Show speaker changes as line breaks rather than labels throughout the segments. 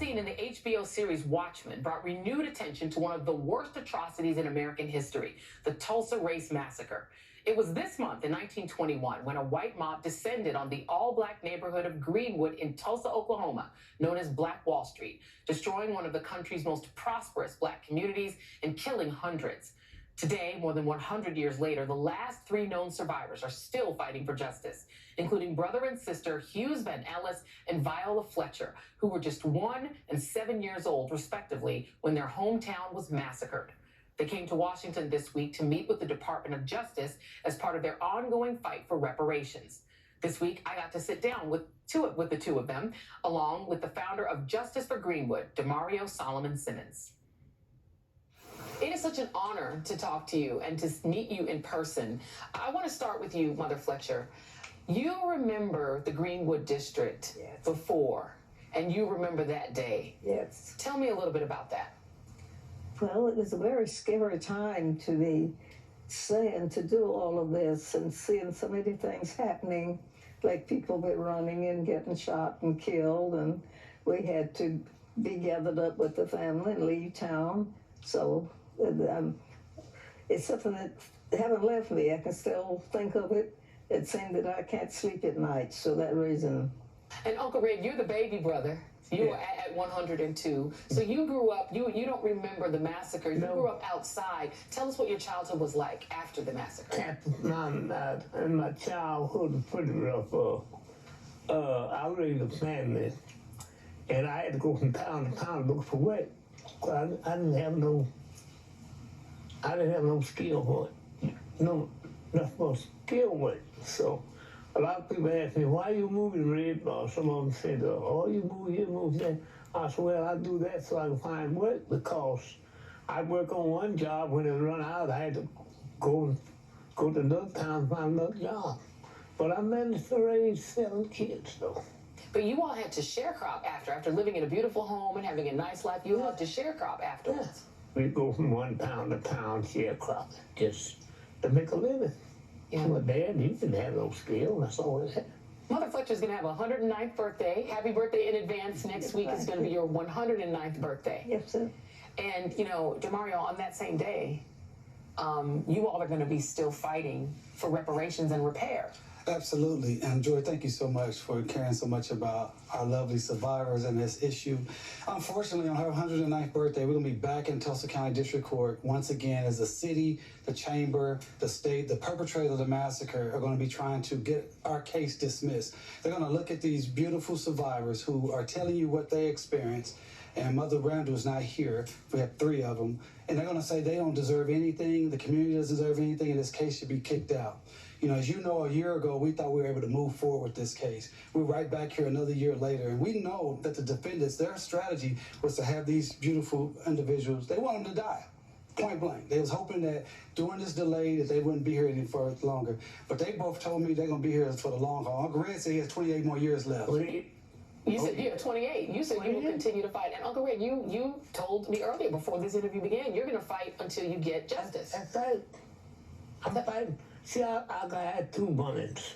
In the HBO series Watchmen brought renewed attention to one of the worst atrocities in American history, the Tulsa Race Massacre. It was this month in 1921 when a white mob descended on the all-black neighborhood of Greenwood in Tulsa, Oklahoma, known as Black Wall Street, destroying one of the country's most prosperous black communities and killing hundreds. Today, more than 100 years later, the last 3 known survivors are still fighting for justice, including brother and sister Hughes Van Ellis and Viola Fletcher, who were just 1 and 7 years old, respectively, when their hometown was massacred. They came to Washington this week to meet with the Department of Justice as part of their ongoing fight for reparations. This week, I got to sit down with the two of them, along with the founder of Justice for Greenwood, Demario Solomon Simmons. It is such an honor to talk to you and to meet you in person. I want to start with you, Mother Fletcher. You remember the Greenwood District before, and you remember that day.
Yes.
Tell me a little bit about that.
Well, it was a very scary time to be saying to do all of this and seeing so many things happening, like people were running and getting shot and killed, and we had to be gathered up with the family and leave town. So it's something that haven't left me. I can still think of it. It seemed that I can't sleep at night, so that reason.
And Uncle Red, you're the baby brother. You were at 102. So you grew up, you don't remember the massacre. You grew up outside. Tell us what your childhood was like after the massacre.
After and my childhood was pretty rough. I raised a family, and I had to go from town to town to look for work. I didn't have no skill for it. Not much skill with it. So a lot of people ask me, why are you moving, Red? Or some of them said, oh, you move here, move there. I said, well, I do that so I can find work, because I work on one job. When it run out, I had to go to another town and find another job. But I managed to raise 7 kids, though.
But you all had to sharecrop after living in a beautiful home and having a nice life. You had to sharecrop afterwards.
Yeah. We go from one town to town sharecropping just to make a living.
Yeah.
My dad, he didn't have no skill. That's all he had.
Mother Fletcher's going to have a 109th birthday. Happy birthday in advance. Next week is going to be your 109th birthday.
Yes, sir.
And, you know, Demario, on that same day, you all are going to be still fighting for reparations and repair.
Absolutely. And Joy, thank you so much for caring so much about our lovely survivors and this issue. Unfortunately, on her 109th birthday, we're going to be back in Tulsa County District Court once again as the city, the chamber, the state, the perpetrator of the massacre are going to be trying to get our case dismissed. They're going to look at these beautiful survivors who are telling you what they experienced. And Mother Randall's not here. We have 3 of them. And they're going to say they don't deserve anything, the community doesn't deserve anything, and this case should be kicked out. You know, as you know, a year ago, we thought we were able to move forward with this case. We're right back here another year later, and we know that the defendants, their strategy was to have these beautiful individuals, they want them to die, point blank. They was hoping that during this delay that they wouldn't be here any further longer. But they both told me they're going to be here for the long haul. Uncle Red said he has 28 more years left.
You said you have 28. You said you will continue to fight. And Uncle Red, you told me earlier before this interview began, you're going to fight until you get justice.
That's right. I'm fighting. See, I had 2 moments.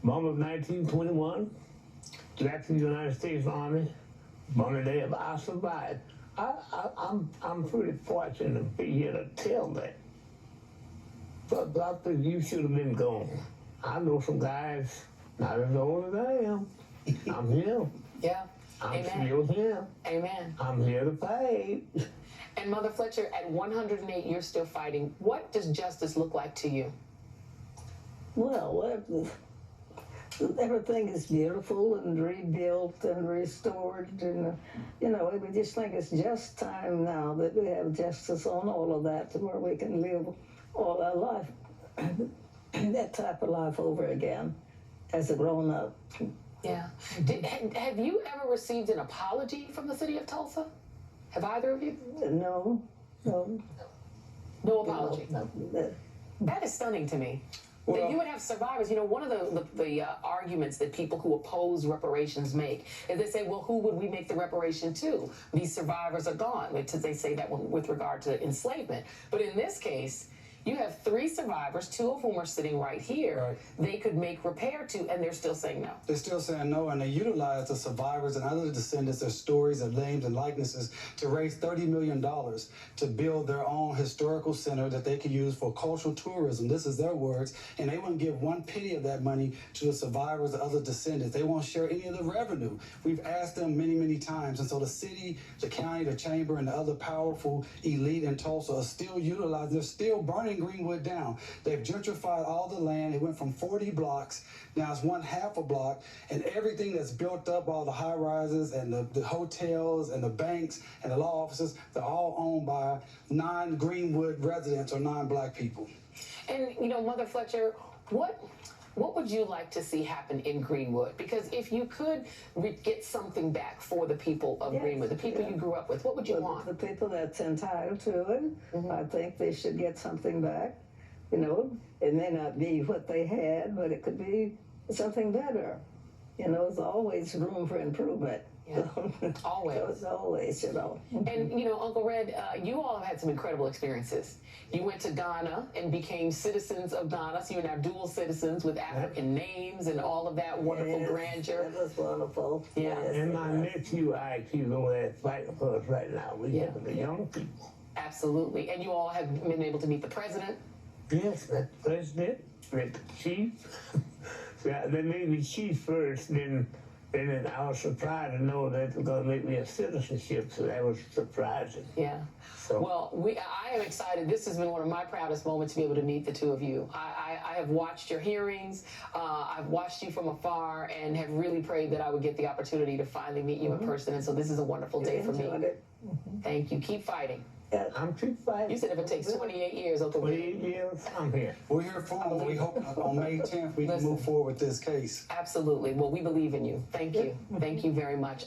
One was 1921, Jackson United States Army. One of them, I survived. I'm pretty fortunate to be here to tell that. But I think you should have been gone. I know some guys not as old as I am. I'm here.
Yeah.
I'm
Amen.
still here.
Amen.
I'm here to fight.
And Mother Fletcher, at 108, you're still fighting. What does justice look like to you?
Well, everything is beautiful and rebuilt and restored, and you know, we just think it's just time now that we have justice on all of that, to where we can live all our life, that type of life over again, as a grown-up.
Yeah. Have you ever received an apology from the city of Tulsa? Have either of you?
No.
No apology.
No.
That is stunning to me. that you would have survivors. You know, one of the arguments that people who oppose reparations make is they say, well, who would we make the reparation to? These survivors are gone. They say that with regard to enslavement. But in this case, you have 3 survivors, 2 of whom are sitting right here.
Right.
They could make repair to, and they're still saying no.
They're still saying no, and they utilize the survivors and other descendants, their stories, their names, and likenesses to raise $30 million to build their own historical center that they could use for cultural tourism. This is their words, and they won't give 1 penny of that money to the survivors and other descendants. They won't share any of the revenue. We've asked them many, many times, and so the city, the county, the chamber, and the other powerful elite in Tulsa are still utilizing, they're still burning Greenwood down. They've gentrified all the land. It went from 40 blocks, now it's 1/2 a block, and everything that's built up, all the high rises and the hotels and the banks and the law offices, they're all owned by non-Greenwood residents or non-black people.
And, you know, Mother Fletcher, what would you like to see happen in Greenwood? Because if you could get something back for the people of Greenwood, the people you grew up with, what would you want?
The people that's entitled to it, I think they should get something back. You know, it may not be what they had, but it could be something better. You know, there's always room for improvement.
Yeah. Always.
Always, you know.
And, you know, Uncle Red, you all have had some incredible experiences. You went to Ghana and became citizens of Ghana, so you're now dual citizens with African names and all of that wonderful grandeur.
That was wonderful.
Yeah.
Yes,
And my nephew, he's over there fighting for us right now. We have the young people.
Absolutely. And you all have been able to meet the president?
Yes, the president, the chief. Yeah, they made me chief first, then I was surprised to know that they're going to make me a citizenship, so that was surprising.
Yeah.
So.
Well, I am excited. This has been one of my proudest moments to be able to meet the 2 of you. I have watched your hearings. I've watched you from afar and have really prayed that I would get the opportunity to finally meet you in person. And so this is a wonderful day for me. Thank you. Keep fighting.
I'm keep fighting.
You said if it takes 28 years, Uncle Red.
28 years, I'm here.
We're here for them. We hope on May 10th we can move forward with this case.
Absolutely. Well, we believe in you. Thank you. Thank you very much.